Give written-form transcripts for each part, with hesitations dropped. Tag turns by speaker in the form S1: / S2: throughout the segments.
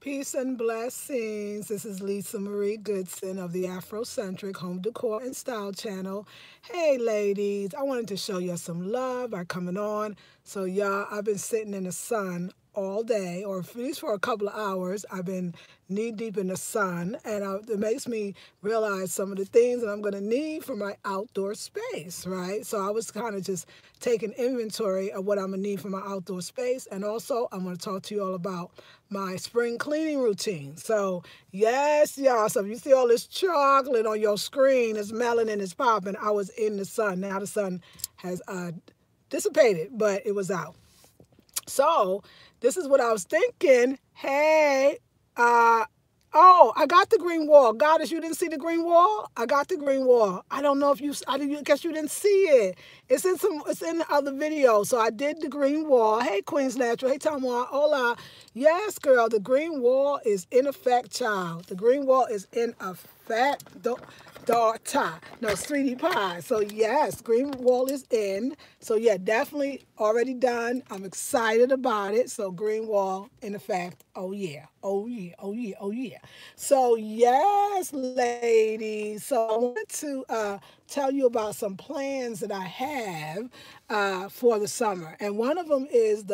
S1: Peace and blessings. This is Lisa Marie Goodson of the Afrocentric Home Decor and Style channel. Hey, ladies, I wanted to show you some love by coming on. So, y'all, I've been sitting in the sun all day, or at least for a couple of hours. I've been knee deep in the sun, and it makes me realize some of the things that I'm going to need for my outdoor space, right? So I was kind of just taking inventory of what I'm going to need for my outdoor space, and also I'm going to talk to you all about my spring cleaning routine. So yes, y'all, so if you see all this chocolate on your screen, it's melanin, it's popping. I was in the sun. Now the sun has dissipated, but it was out. So this is what I was thinking. Hey, oh, I got the green wall. Goddess, you didn't see the green wall? I got the green wall. I don't know if you, guess you didn't see it. It's in the other video. So I did the green wall. Hey, Queen's Natural. Hey, Tamwa. Hola. Yes, girl, the green wall is in effect, child. The green wall is in effect. Daughter. No, sweetie pie. So yes, green wall is in. So yeah, definitely already done. I'm excited about it. So green wall in effect. Oh yeah. Oh yeah. Oh yeah. Oh yeah. So yes, ladies. So I wanted to tell you about some plans that I have for the summer. And one of them is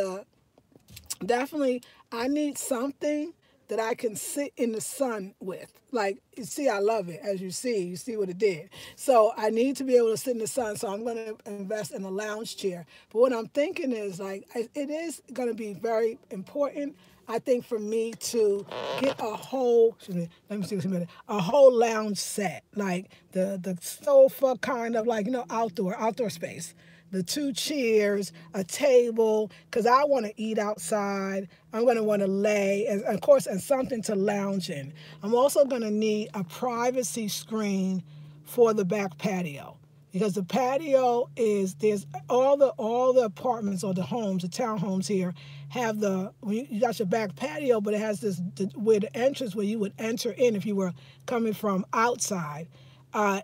S1: definitely I need something that I can sit in the sun with. Like, you see, I love it. As you see what it did. So I need to be able to sit in the sun. So I'm going to invest in a lounge chair. But what I'm thinking is, like, it is going to be very important, I think, for me to get a whole, let me see what's in a whole lounge set. Like the sofa kind of, like, outdoor space. The 2 chairs, a table, because I want to eat outside. I'm going to want to lay, and of course, and something to lounge in. I'm also going to need a privacy screen for the back patio, because the patio there's all the apartments or the homes, the townhomes here have you got your back patio, but it has where the entrance where you would enter in if you were coming from outside.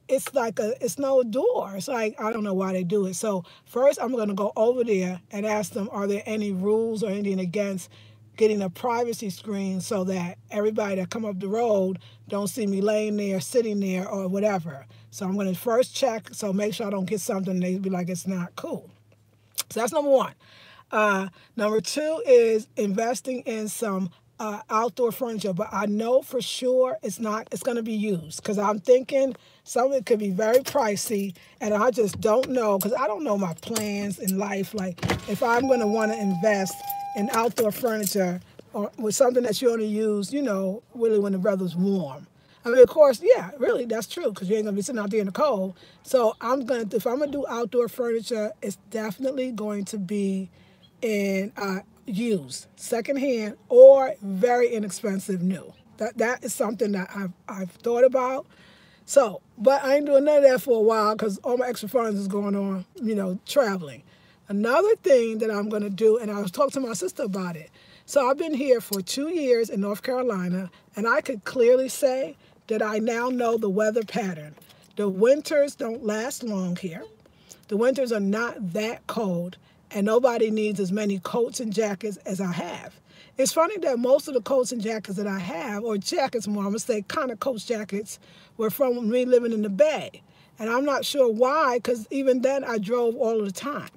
S1: It's like it's no door. It's like, I don't know why they do it. So first I'm going to go over there and ask them, are there any rules or anything against getting a privacy screen so that everybody that come up the road don't see me laying there, sitting there, or whatever. So I'm going to first check, so make sure I don't get something they be like, it's not cool. So that's number one. Number two is investing in some outdoor furniture, but I know for sure it's going to be used, because I'm thinking some of it could be very pricey, and I just don't know, because I don't know my plans in life, like if I'm going to want to invest in outdoor furniture or with something that you only use, really when the weather's warm. I mean, of course, yeah, really, that's true, because you ain't going to be sitting out there in the cold. So if I'm going to do outdoor furniture, it's definitely going to be in used, secondhand, or very inexpensive new. That is something that I've thought about. So, but I ain't doing none of that for a while, because all my extra funds is going on, traveling. Another thing that I'm going to do, and I was talking to my sister about it. So I've been here for 2 years in North Carolina, and I could clearly say that I now know the weather pattern. The winters don't last long here. The winters are not that cold, and nobody needs as many coats and jackets as I have. It's funny that most of the coats and jackets that I have, or jackets more, I'm going to say kind of coats, jackets, were from me living in the Bay. And I'm not sure why, because even then I drove all of the time.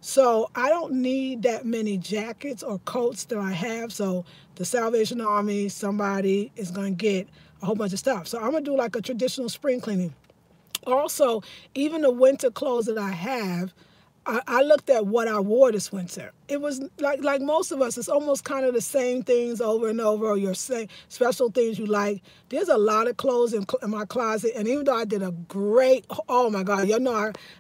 S1: So I don't need that many jackets or coats that I have. So the Salvation Army, somebody is going to get a whole bunch of stuff. So I'm going to do like a traditional spring cleaning. Also, even the winter clothes that I have, I looked at what I wore this winter. It was like most of us, it's almost kind of the same things over and over, or your same special things you like. There's a lot of clothes in my closet, and even though I did oh my God,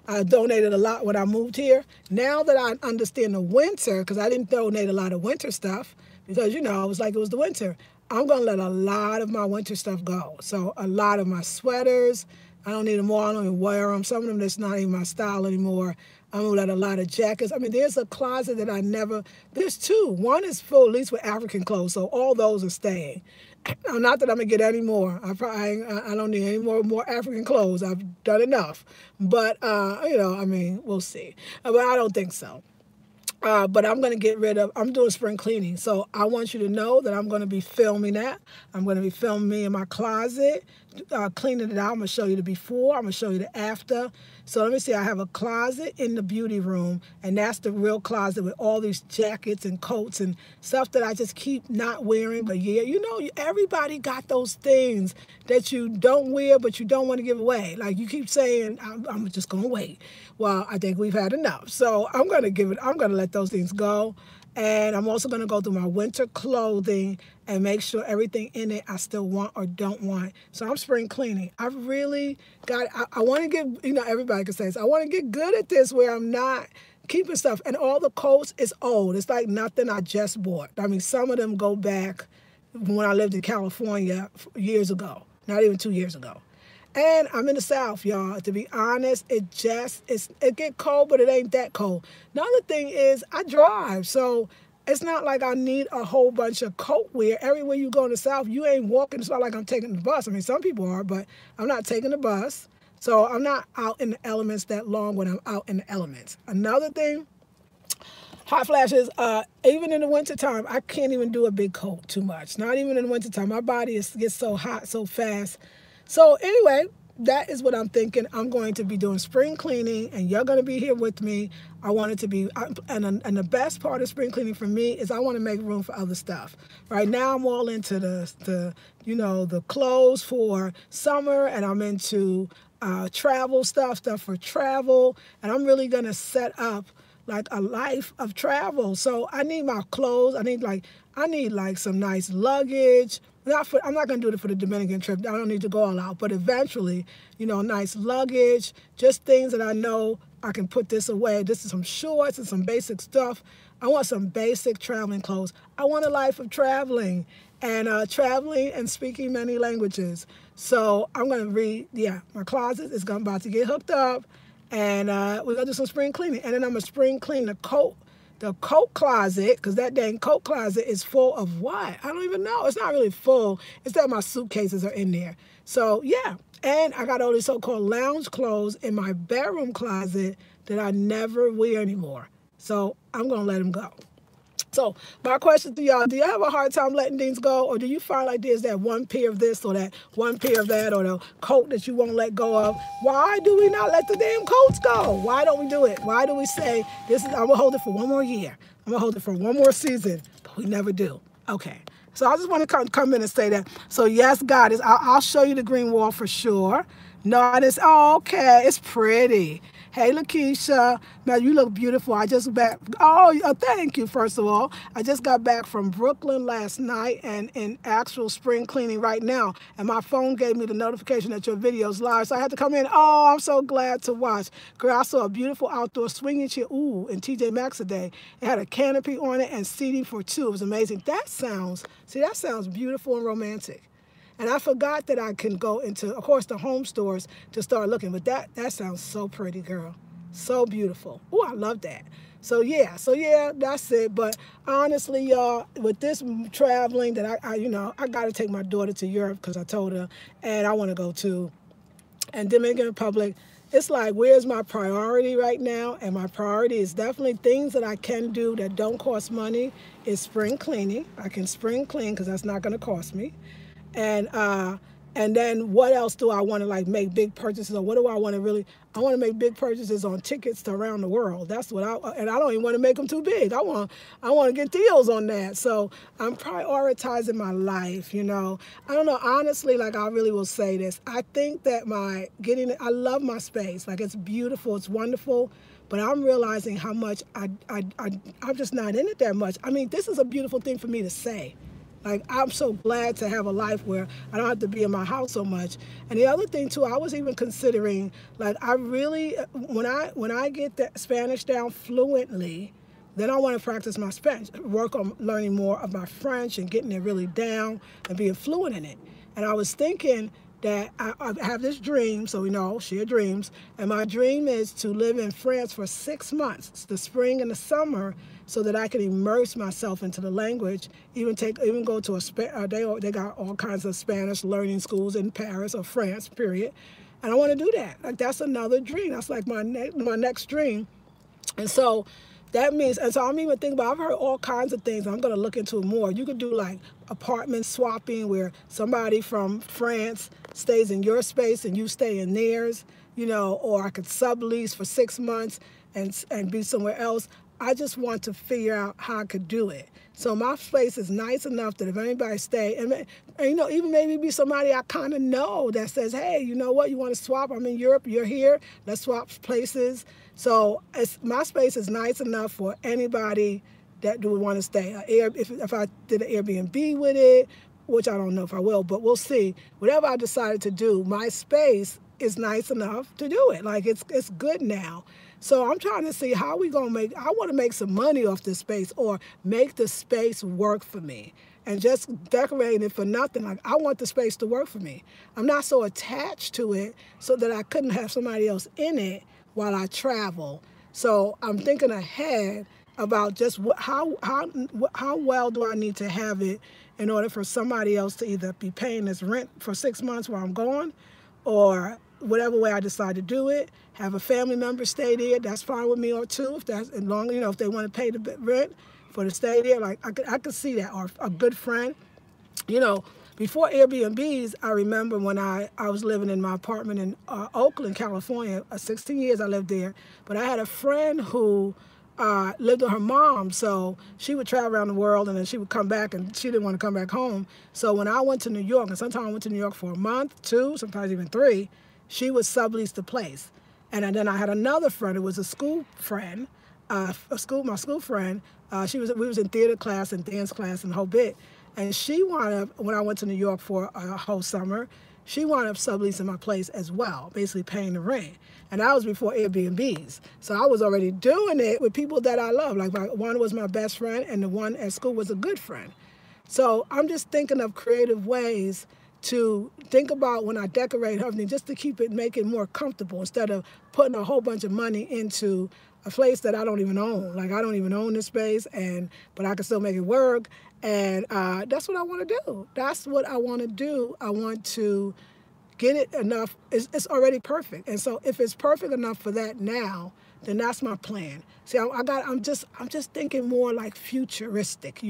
S1: I donated a lot when I moved here. Now that I understand the winter, because I didn't donate a lot of winter stuff, because, I was like, it was the winter. I'm going to let a lot of my winter stuff go. So a lot of my sweaters, I don't need them all. I don't even wear them. Some of them, that's not even my style anymore. I'm going to let a lot of jackets. I mean, there's a closet that there's 2. One is full, at least with African clothes, so all those are staying. Not that I'm going to get any more. I don't need any more African clothes. I've done enough. But, we'll see. But I don't think so. But I'm going to get rid of, I'm doing spring cleaning. So I want you to know that I'm going to be filming that. I'm going to be filming me in my closet, cleaning it out. I'm going to show you the before. I'm going to show you the after. So let me see. I have a closet in the beauty room, and that's the real closet with all these jackets and coats and stuff that I just keep not wearing. But yeah, you know, everybody got those things that you don't wear, but you don't want to give away. Like you keep saying, I'm just going to wait. Well, I think we've had enough. So I'm going to let those things go. And I'm also going to go through my winter clothing and make sure everything in it I still want or don't want. So I'm spring cleaning. I really got, I want to get, you know, everybody can say this. I want to get good at this where I'm not keeping stuff. And all the coats is old. It's like nothing I just bought. I mean, some of them go back when I lived in California years ago, not even 2 years ago. And I'm in the South, y'all. To be honest, it get cold, but it ain't that cold. Another thing is I drive, so it's not like I need a whole bunch of coat wear. Everywhere you go in the South, you ain't walking. It's not like I'm taking the bus. I mean, some people are, but I'm not taking the bus. So I'm not out in the elements that long when I'm out in the elements. Another thing, hot flashes, even in the wintertime, I can't even do a big coat too much. Not even in the wintertime. My body gets so hot so fast. So anyway, that is what I'm thinking. I'm going to be doing spring cleaning, and you're going to be here with me. I want it to be, and the best part of spring cleaning for me is I want to make room for other stuff. Right now, I'm all into the clothes for summer, and I'm into travel stuff for travel, and I'm really going to set up like a life of travel. So I need my clothes. I need like some nice luggage. I'm not going to do it for the Dominican trip. I don't need to go all out. But eventually, you know, nice luggage, just things that I know I can put this away. This is some shorts and some basic stuff. I want some basic traveling clothes. I want a life of traveling and speaking many languages. So I'm going to read, my closet is about to get hooked up. And we're going to do some spring cleaning. And then I'm going to spring clean the coat closet, because that dang coat closet is full of what? I don't even know. It's not really full. It's that my suitcases are in there. So, yeah. And I got all these so-called lounge clothes in my bedroom closet that I never wear anymore. So I'm going to let them go. So my question to y'all, do you have a hard time letting things go? Or do you find like there's that one pair of this or that one pair of that or the coat that you won't let go of? Why do we not let the damn coats go? Why don't we do it? Why do we say, I'm going to hold it for one more year. I'm going to hold it for one more season. But we never do. Okay. So I just want to come in and say that. So yes, God, I'll show you the green wall for sure. No, okay. It's pretty. Hey, Lakeisha, man, you look beautiful. I just back. Oh, thank you, first of all. I just got back from Brooklyn last night and in actual spring cleaning right now. And my phone gave me the notification that your video's live. So I had to come in. Oh, I'm so glad to watch. Girl, I saw a beautiful outdoor swinging chair, in TJ Maxx today. It had a canopy on it and seating for two. It was amazing. That sounds beautiful and romantic. And I forgot that I can go into, of course, the home stores to start looking. But that sounds so pretty, girl. So beautiful. Oh, I love that. So yeah, that's it. But honestly, y'all, with this traveling that I got to take my daughter to Europe because I told her, and I want to go to, and Dominican Republic. It's like, where's my priority right now? And my priority is definitely things that I can do that don't cost money is spring cleaning. I can spring clean because that's not going to cost me. And then what else do I want to like make big purchases, or what do I want to I want to make big purchases on tickets to around the world. That's what and I don't even want to make them too big. I want to get deals on that. So I'm prioritizing my life, you know. I don't know, honestly, like I really will say this. I think that I love my space. Like it's beautiful, it's wonderful. But I'm realizing how much I'm just not in it that much. I mean, this is a beautiful thing for me to say. Like, I'm so glad to have a life where I don't have to be in my house so much. And the other thing, too, I was even considering, like, I really, when I get the Spanish down fluently, then I want to practice my Spanish, work on learning more of my French and getting it really down and being fluent in it. And I was thinking that I have this dream, so we know, share dreams, and my dream is to live in France for 6 months, the spring and the summer, so that I can immerse myself into the language, even go to they got all kinds of Spanish learning schools in Paris or France, period. And I want to do that. Like, that's another dream. That's like my next dream. And so that means, and so I'm even thinking about, I've heard all kinds of things. I'm going to look into it more. You could do like apartment swapping where somebody from France stays in your space and you stay in theirs, or I could sublease for 6 months and be somewhere else. I just want to figure out how I could do it. So my space is nice enough that if anybody stay, and even maybe be somebody I kind of know that says, hey, you know what, you want to swap? I'm in Europe, you're here, let's swap places. So my space is nice enough for anybody that would want to stay. If I did an Airbnb with it, which I don't know if I will, but we'll see. Whatever I decided to do, my space is nice enough to do it. Like it's good now. So I'm trying to see how we gonna I want to make some money off this space or make the space work for me. And just decorating it for nothing. Like I want the space to work for me. I'm not so attached to it so that I couldn't have somebody else in it while I travel. So I'm thinking ahead about just how well do I need to have it in order for somebody else to either be paying this rent for 6 months while I'm gone, or whatever way I decide to do it, have a family member stay there, that's fine with me, or two, if that's as long, if they want to pay the rent for to stay there, like I could see that, or a good friend. Before Airbnbs, I remember when I was living in my apartment in Oakland, California, 16 years I lived there, but I had a friend who lived with her mom, so she would travel around the world and then she would come back, and she didn't want to come back home. So when I went to New York, and sometimes I went to New York for a month, 2, sometimes even 3, she would sublease the place. And then I had another friend, it was a school friend, my school friend. We was in theater class and dance class and the whole bit. And she wound up, when I went to New York for a whole summer, she wound up subleasing my place as well, basically paying the rent. And that was before Airbnbs. So I was already doing it with people that I love. Like one was my best friend and the one at school was a good friend. So I'm just thinking of creative ways to think about when I decorate everything, just to make it more comfortable instead of putting a whole bunch of money into a place that I don't even own. Like I don't even own this space, but I can still make it work. And that's what I want to do. That's what I want to do. I want to get it enough. It's already perfect. And so if it's perfect enough for that now, then that's my plan. See, I'm just thinking more like futuristic,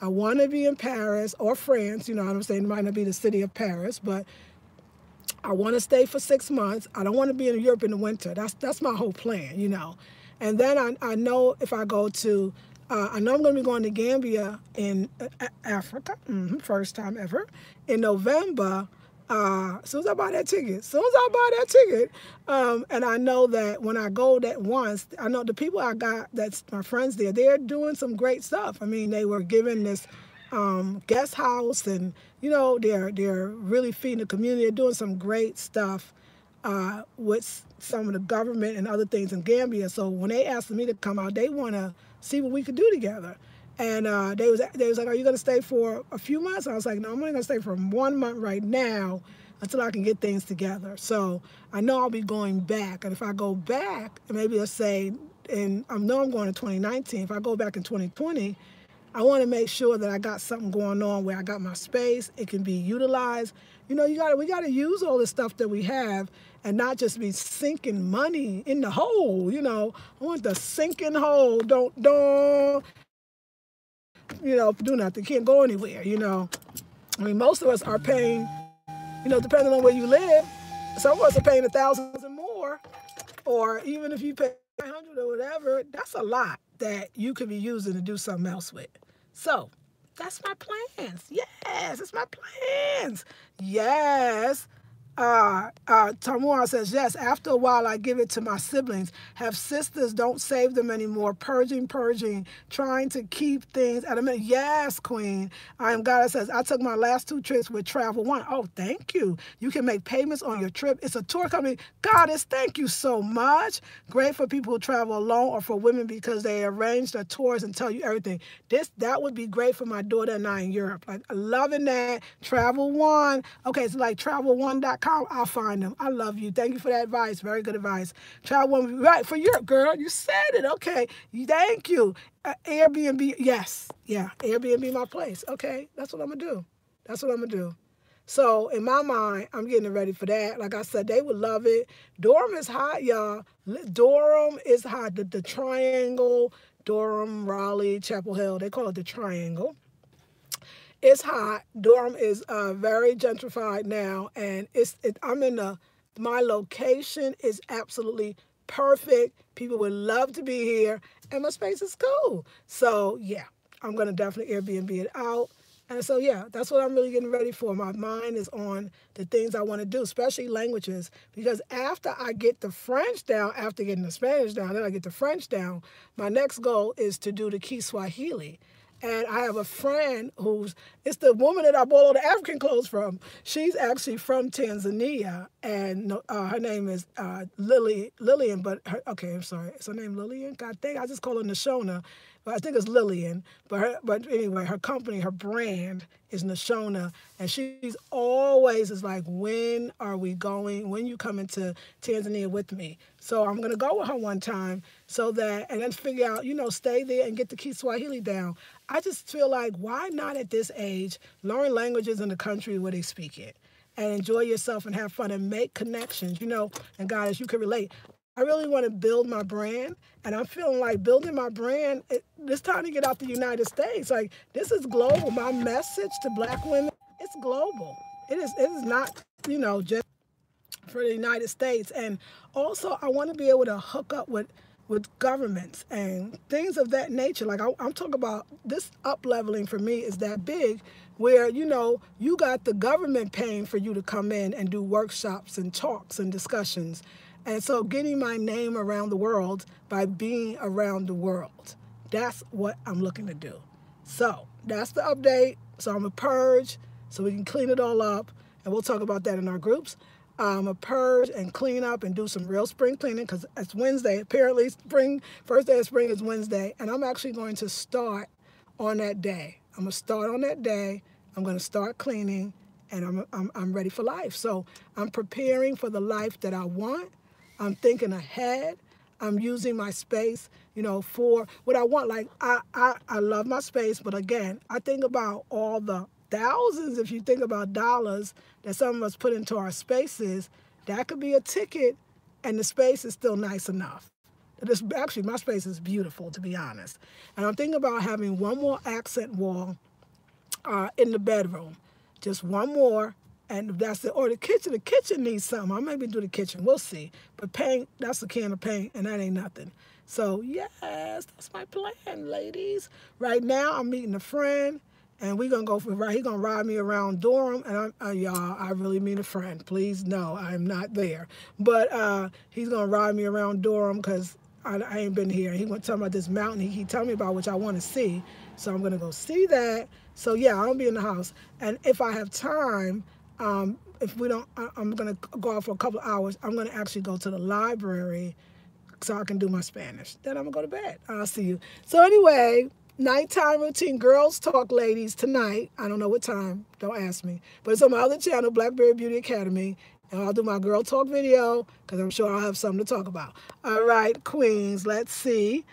S1: I want to be in Paris or France, I'm saying it might not be the city of Paris, but I want to stay for 6 months. I don't want to be in Europe in the winter. That's my whole plan, And then I know if I go to, I know I'm going to be going to Gambia in Africa, first time ever, in November. As soon as I buy that ticket, and I know that when I go that once, I know the people I got, that's my friends there, they're doing some great stuff. I mean, they were given this guest house, and they're really feeding the community. They're doing some great stuff with some of the government and other things in Gambia. So when they asked me to come out, they want to see what we could do together. And they was like, are you going to stay for a few months? I was like, no, I'm only going to stay for 1 month right now until I can get things together. So I know I'll be going back. And if I go back, maybe let's say, and I know I'm going to 2019, if I go back in 2020, I want to make sure that I got something going on where I got my space, it can be utilized. We got to use all the stuff that we have and not just be sinking money in the hole, I want the sinking hole, don't do nothing, can't go anywhere, I mean, most of us are paying, depending on where you live, some of us are paying $1,000 and more, or even if you pay $100 or whatever, that's a lot that you could be using to do something else with. So that's my plans. Yes, it's my plans. Yes. Tamura says, yes, after a while I give it to my siblings. Have sisters, don't save them anymore. Purging, trying to keep things at a minute. Yes, Queen. I am God says, I took my last 2 trips with Travel One. Oh, thank you. You can make payments on your trip. It's a tour company. Goddess, thank you so much. Great for people who travel alone or for women because they arrange their tours and tell you everything. That would be great for my daughter and I in Europe. Like, loving that. Travel One. Okay, so like travel1.com. I'll find them. I love you. Thank you for that advice. Very good advice. Travel One, right, for Europe, girl. You said it. Okay. Thank you. Airbnb. Yes. Yeah. Airbnb my place. Okay. That's what I'm going to do. So in my mind, I'm getting ready for that. Like I said, they would love it. Durham is hot, y'all. Durham is hot. The triangle, Durham, Raleigh, Chapel Hill, they call it the triangle. It's hot. Durham is very gentrified now, and I'm in my location is absolutely perfect. People would love to be here, and my space is cool. So yeah, I'm gonna definitely Airbnb it out. And so yeah, that's what I'm really getting ready for. My mind is on the things I want to do, especially languages, because after I get the French down, after getting the Spanish down, then I get the French down. My next goal is to do the Kiswahili. And I have a friend it's the woman that I bought all the African clothes from. She's actually from Tanzania, and her name is Lillian, but I'm sorry. Is her name Lillian? God dang, I just call her Nashona. But I think it's Lillian. But anyway, her company, her brand is Nashona, and she's always is like, when are we going? When you coming to Tanzania with me? So I'm gonna go with her one time and then figure out, stay there and get the Kiswahili down. I just feel like, why not at this age learn languages in the country where they speak it and enjoy yourself and have fun and make connections, and God, as you can relate. I really want to build my brand, and I'm feeling like building my brand, it's time to get out the United States. Like, this is global. My message to Black women, it's global. It is not, just for the United States. And also, I want to be able to hook up with governments and things of that nature. Like, I'm talking about this up-leveling for me is that big, where, you got the government paying for you to come in and do workshops and talks and discussions. And so getting my name around the world by being around the world, that's what I'm looking to do. So that's the update. So I'm going to purge so we can clean it all up. And we'll talk about that in our groups. I'm going to purge and clean up and do some real spring cleaning because it's Wednesday. Apparently, first day of spring is Wednesday. And I'm actually going to start on that day. I'm going to start on that day. I'm going to start cleaning, and I'm ready for life. So I'm preparing for the life that I want. I'm thinking ahead. I'm using my space, for what I want. Like, I love my space, but again, I think about all the thousands, if you think about dollars, that some of us put into our spaces. That could be a ticket, and the space is still nice enough. Actually, my space is beautiful, to be honest. And I'm thinking about having one more accent wall in the bedroom. Just one more. And that's it. Or the kitchen. The kitchen needs something. I maybe do the kitchen. We'll see. But paint, that's a can of paint, and that ain't nothing. So, yes, that's my plan, ladies. Right now, I'm meeting a friend, and we're going to go for a ride. He's going to ride me around Durham. And, y'all, I really mean a friend. Please, no, I'm not there. But he's going to ride me around Durham because I ain't been here. He went to tell me about this mountain he told me about, which I want to see. So I'm going to go see that. So, yeah, I'll be in the house. And if I have time, if we don't, I'm going to go out for a couple of hours. I'm going to actually go to the library so I can do my Spanish. Then I'm going to go to bed. I'll see you. So anyway, nighttime routine, girls talk, ladies, tonight. I don't know what time. Don't ask me. But it's on my other channel, Blackberry Beauty Academy. And I'll do my girl talk video because I'm sure I'll have something to talk about. All right, queens, let's see.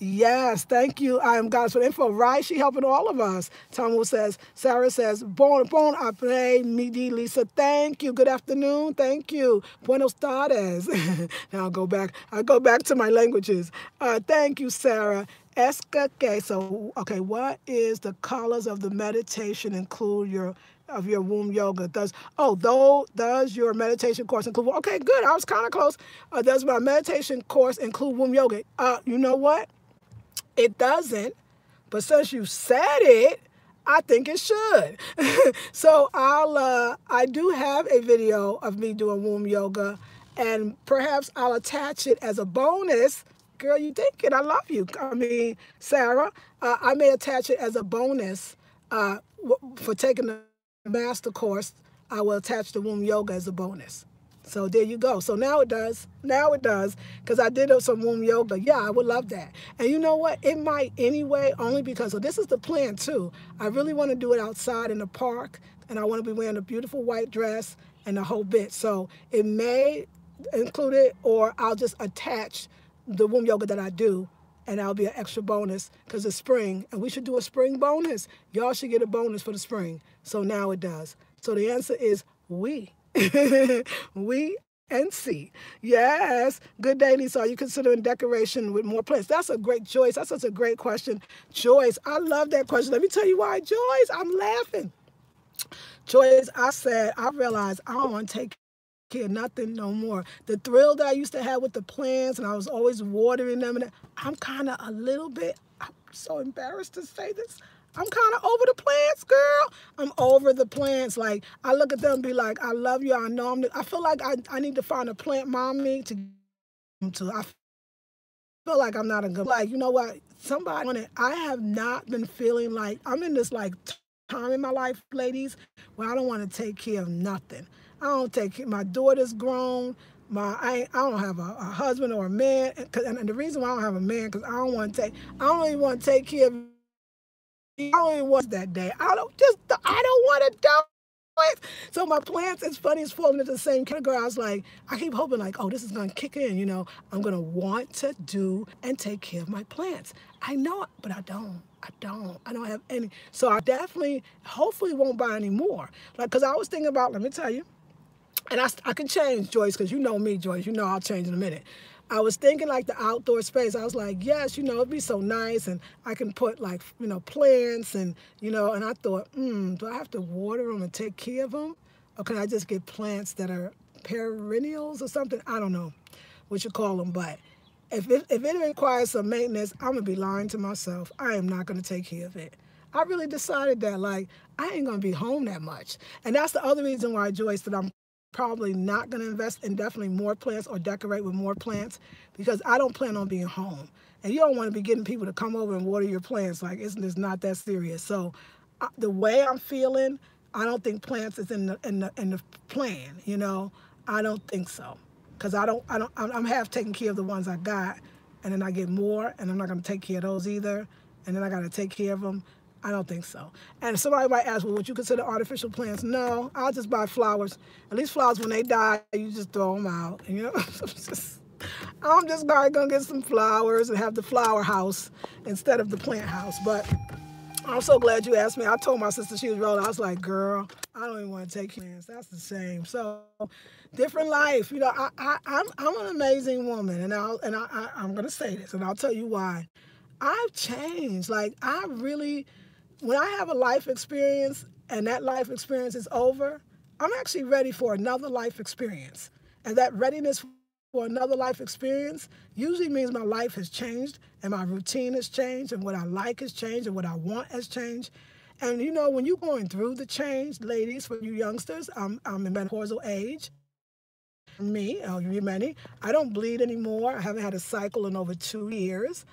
S1: Yes, thank you. I am Goddess for the info, right? She helping all of us. Sarah says, bon apres midi, Lisa. Thank you. Good afternoon. Thank you. Buenos tardes. Now I'll go back to my languages. Thank you, Sarah. Okay, so, what is the colors of the meditation include your womb yoga? Does your meditation course include? Okay, good. I was kind of close. Does my meditation course include womb yoga? You know what? It doesn't, but since you said it, I think it should. So I do have a video of me doing womb yoga, and perhaps I'll attach it as a bonus. Girl, you think it? I love you. I mean, Sarah, I may attach it as a bonus for taking the master course. I will attach the womb yoga as a bonus. So there you go. So now it does. Now it does. Because I did some womb yoga. Yeah, I would love that. And you know what? It might anyway, only because, so this is the plan too. I really want to do it outside in the park. And I want to be wearing a beautiful white dress and the whole bit. So it may include it, or I'll just attach the womb yoga that I do and that'll be an extra bonus because it's spring, and we should do a spring bonus. Y'all should get a bonus for the spring. So now it does. So the answer is we. We and C. Yes. Good day, Lisa. Are you considering decoration with more plants? That's a great choice. That's such a great question. Joyce, I love that question. Let me tell you why, Joyce. I'm laughing. Joyce, I realized I don't want to take care of nothing no more. The thrill that I used to have with the plants, and I was always watering them, and I'm kind of a little bit, I'm so embarrassed to say this, I'm kind of over the plants, girl. I'm over the plants. Like, I look at them and be like, I love you. I know I feel like I need to find a plant mommy to I feel like I'm not a good, like, you know what? I have not been feeling like, I'm in this like time in my life, ladies, where I don't want to take care of nothing. I don't take care, my daughter's grown. I don't have a husband or a man. And the reason why I don't have a man, because I don't even want to take care of, I don't even want that day. I don't want to do it. So my plants, it's funny, it's falling into the same category. I was like, I keep hoping like, oh, this is going to kick in, you know. I'm going to want to do and take care of my plants. I know it, but I don't have any. So I definitely, hopefully won't buy any more. Like, because I was thinking about, let me tell you, and I can change, Joyce, because you know me, Joyce. You know I'll change in a minute. I was thinking like the outdoor space. I was like, yes, you know, it'd be so nice, and I can put like, you know, plants, and, you know, and I thought, do I have to water them and take care of them? Or can I just get plants that are perennials or something? I don't know what you call them, but if it requires some maintenance, I'm going to be lying to myself. I am not going to take care of it. I really decided that, like, I ain't going to be home that much. And that's the other reason why, Joyce, that I'm probably not going to invest in definitely more plants or decorate with more plants, because I don't plan on being home. And you don't want to be getting people to come over and water your plants. Like, it's not that serious. So the way I'm feeling, I don't think plants is in the plan, you know. I don't think so. Because I'm half taking care of the ones I got, and then I get more, and I'm not going to take care of those either, and then I got to take care of them. I don't think so. And somebody might ask, well, would you consider artificial plants? No, I'll just buy flowers. At least flowers, when they die, you just throw them out. You know, I'm just going to get some flowers and have the flower house instead of the plant house. But I'm so glad you asked me. I told my sister, she was rolling. I was like, girl, I don't even want to take plants. That's the same. So different life. You know, I'm an amazing woman, and I'm going to say this, and I'll tell you why. I've changed. Like, when I have a life experience and that life experience is over, I'm actually ready for another life experience. And that readiness for another life experience usually means my life has changed, and my routine has changed, and what I like has changed, and what I want has changed. And you know, when you're going through the change, ladies, for you youngsters, I'm in menopausal age. Me, many, I don't bleed anymore. I haven't had a cycle in over 2 years.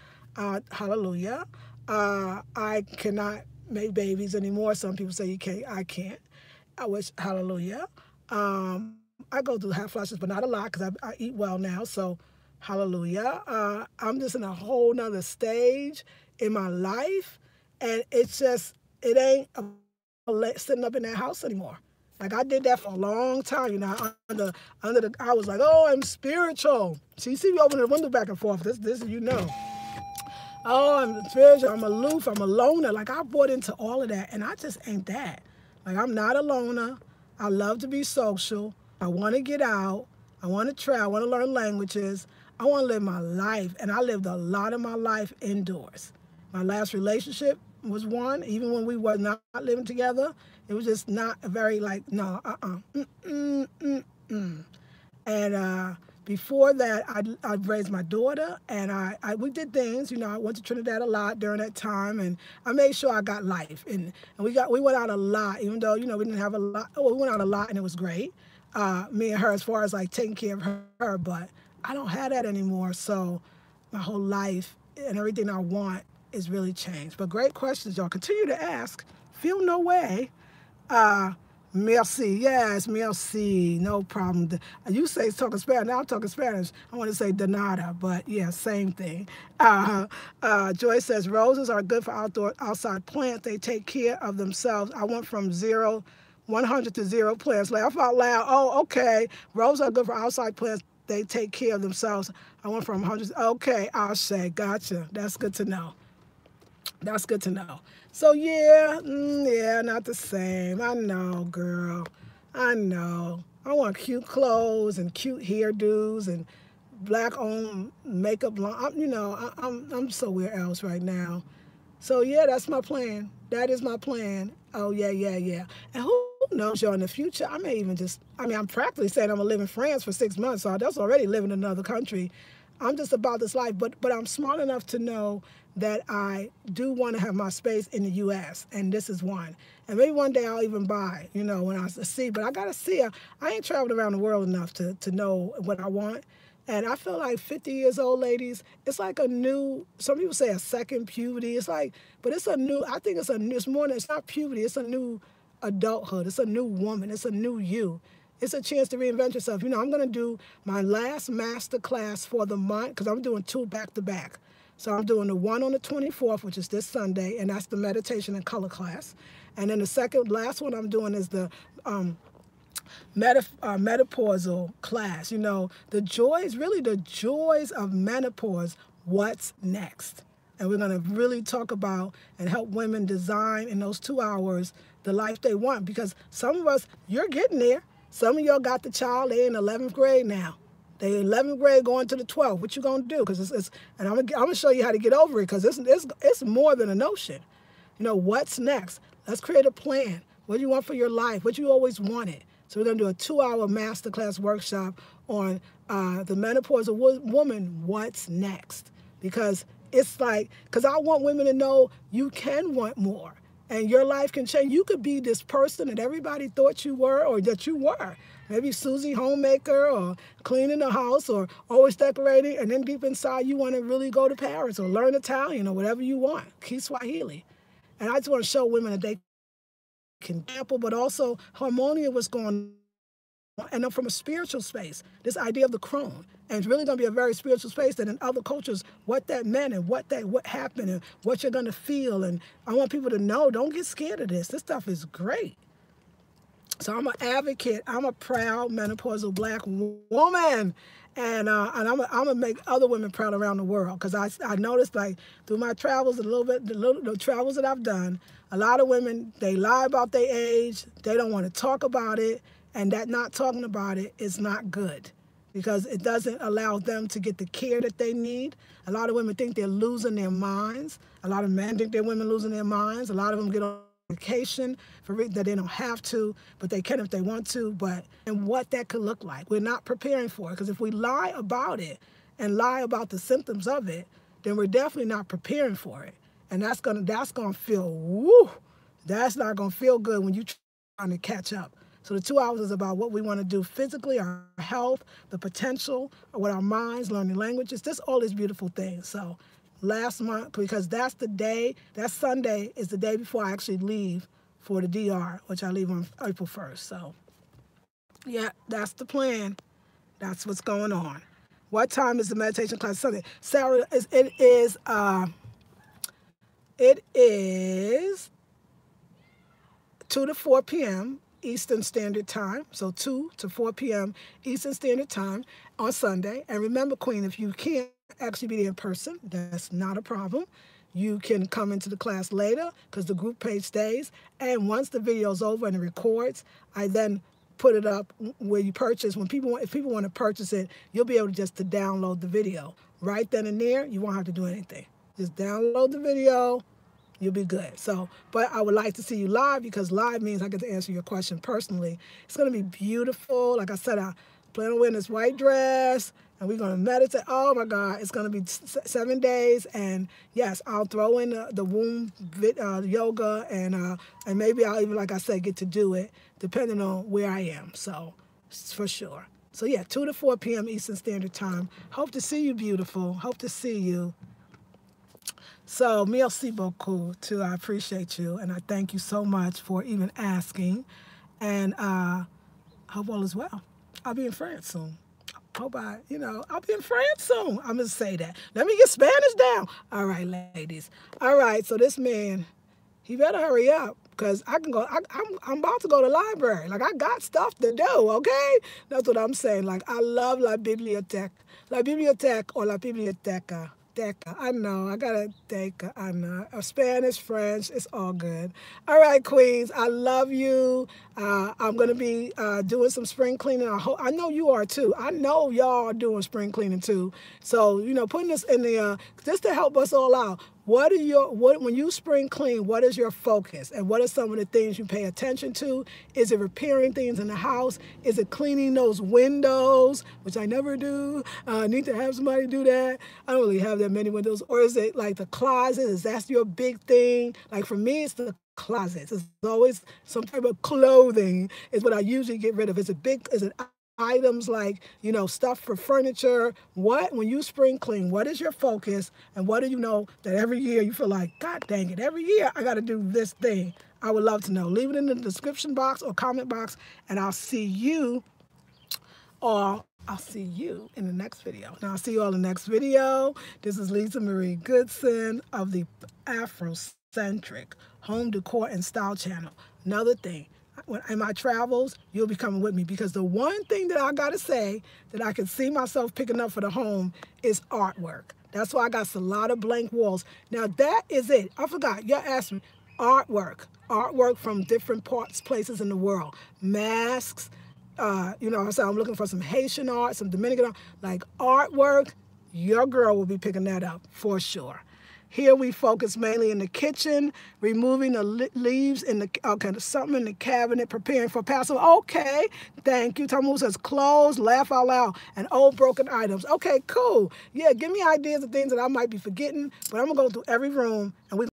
S1: Hallelujah. I cannot make babies anymore. Some people say you can't. I can't. I wish, hallelujah. I go through hot flashes, but not a lot, because I eat well now. So, hallelujah. I'm just in a whole nother stage in my life. And it's just, it ain't sitting up in that house anymore. Like, I did that for a long time, you know, I was like, oh, I'm spiritual. So you see me opening the window back and forth. This, you know. Oh, I'm spiritual, I'm aloof, I'm a loner. Like, I bought into all of that, and I just ain't that. Like, I'm not a loner. I love to be social. I want to get out. I want to travel. I want to learn languages. I want to live my life, and I lived a lot of my life indoors. My last relationship was one, even when we were not living together. It was just not a very, like, no, And before that, I raised my daughter, and we did things. You know, I went to Trinidad a lot during that time, and I made sure I got life. And we went out a lot, even though, you know, we didn't have a lot. Oh, we went out a lot, and it was great. Me and her, as far as like taking care of her, but I don't have that anymore. So my whole life and everything I want is really changed. But great questions, y'all. Continue to ask. Feel no way. Merci. Yes, merci. No problem. You say talking Spanish. Now I'm talking Spanish. I want to say de nada, but yeah, same thing. Joyce says, roses are good for outside plants. They take care of themselves. I went from 100 to 0 plants. Laugh out loud. Oh, okay. Roses are good for outside plants. they take care of themselves. I went from hundreds. Okay, Ashe, gotcha. That's good to know. That's good to know. So yeah, yeah, not the same. I know, girl. I know. I want cute clothes and cute hairdos and black-owned makeup. I'm somewhere else right now. So yeah, that's my plan. That is my plan. Oh yeah, yeah, yeah. And who knows, y'all, in the future, I may even I'm practically saying I'm gonna live in France for 6 months, so that's already living in another country. I'm just about this life, but I'm smart enough to know that I do want to have my space in the U.S., and this is one. And maybe one day I'll even buy, when I see, but I gotta see. I ain't traveled around the world enough to know what I want. And I feel like 50 years old, ladies, it's like a new, some people say a second puberty. It's like, but it's a new, I think it's more than, it's not puberty, it's a new adulthood. It's a new woman. It's a new you. It's a chance to reinvent yourself. I'm going to do my last master class for the month because I'm doing 2 back-to-back. So I'm doing the one on the 24th, which is this Sunday, and that's the meditation and color class. And then the last one I'm doing is the menopausal class. The joys of menopause, what's next? And we're going to really talk about and help women design in those 2 hours the life they want. Because some of us, you're getting there. Some of y'all got the child, they're in 11th grade now. They're in 11th grade going to the 12th. What you going to do? Because and I'm going to show you how to get over it because it's more than a notion. What's next? Let's create a plan. What do you want for your life? What you always wanted? So we're going to do a 2-hour masterclass workshop on the menopausal woman, what's next? Because I want women to know you can want more. And your life can change. You could be this person that everybody thought you were or that you were. Maybe Susie Homemaker or cleaning the house or always decorating. And then deep inside, you want to really go to Paris or learn Italian or whatever you want. Kiswahili. And I just want to show women that they can sample, but also harmonia what's going on. And then from a spiritual space, this idea of the crone. And it's really going to be a very spiritual space that in other cultures, what that meant and what happened and what you're going to feel. And I want people to know, don't get scared of this. This stuff is great. So I'm an advocate. I'm a proud menopausal Black woman. And I'm gonna make other women proud around the world because I noticed through my travels the travels that I've done, a lot of women, they lie about their age. They don't want to talk about it. And that not talking about it is not good because it doesn't allow them to get the care that they need. A lot of women think they're losing their minds. A lot of men think they're women losing their minds. A lot of them get on vacation that they don't have to, but they can if they want to. And what that could look like. We're not preparing for it because if we lie about it and lie about the symptoms of it, then we're definitely not preparing for it. And that's gonna feel, woo, that's not gonna feel good when you're trying to catch up. So the 2 hours is about what we want to do physically, our health, the potential, with our minds, learning languages, just all these beautiful things. So last month, because that's the day, that Sunday is the day before I actually leave for the DR, which I leave on April 1st. So yeah, that's the plan. That's what's going on. What time is the meditation class Sunday? Sarah, it is 2 to 4 p.m. Eastern Standard Time, so 2 to 4 p.m. Eastern Standard Time on Sunday. And remember, Queen, if you can't actually be there in person, that's not a problem. You can come into the class later because the group page stays. And once the video is over and it records, I then put it up where you purchase. If people want to purchase it, you'll be able to download the video. Right then and there, you won't have to do anything. Just download the video. You'll be good. So, but I would like to see you live because live means I get to answer your question personally. It's going to be beautiful. Like I said, I plan on wearing this white dress and we're going to meditate. Oh my God, it's going to be 7 days. And yes, I'll throw in the womb yoga and maybe I'll even, like I said, get to do it depending on where I am. So for sure. So yeah, 2 to 4 p.m. Eastern Standard Time. Hope to see you, beautiful. Hope to see you. So, merci beaucoup, too. I appreciate you, and I thank you so much for even asking. And hope all is well. I'll be in France soon. I'll be in France soon. I'm going to say that. Let me get Spanish down. All right, ladies. All right, so this man, he better hurry up because I can go. I'm about to go to the library. Like I got stuff to do. Okay, that's what I'm saying. Like I love la biblioteca or la biblioteca. Deca. I know. I got a deca. I know. Spanish, French. It's all good. All right, Queens. I love you. I'm going to be doing some spring cleaning. I know you are too. I know y'all are doing spring cleaning too. So, putting this in the, just to help us all out. When you spring clean, what is your focus? And what are some of the things you pay attention to? Is it repairing things in the house? Is it cleaning those windows, which I never do? I need to have somebody do that. I don't really have that many windows. Or is it like the closet? Is that your big thing? Like for me, it's the closets. It's always some type of clothing is what I usually get rid of. Is it items like, stuff for furniture? When you spring clean, what is your focus? And what do you know that every year you feel like, God dang it, every year I got to do this thing? I would love to know. Leave it in the description box or comment box, and I'll see you in the next video. Now, I'll see you all in the next video. This is Lisa Marie Goodson of the Afrocentric Home Decor and Style Channel. Another thing, in my travels, you'll be coming with me, because the one thing that I gotta say that I can see myself picking up for the home is artwork. That's why I got a lot of blank walls. Now that is it. I forgot, you asked me. Artwork from different places in the world. Masks, I said I'm looking for some Haitian art, some Dominican art, like artwork. Your girl will be picking that up for sure. Here we focus mainly in the kitchen, removing the leaves in something in the cabinet, preparing for Passover. Okay, thank you. Tamu says clothes, laugh out loud, and old broken items. Okay, cool. Yeah, give me ideas of things that I might be forgetting, but I'm gonna go through every room and we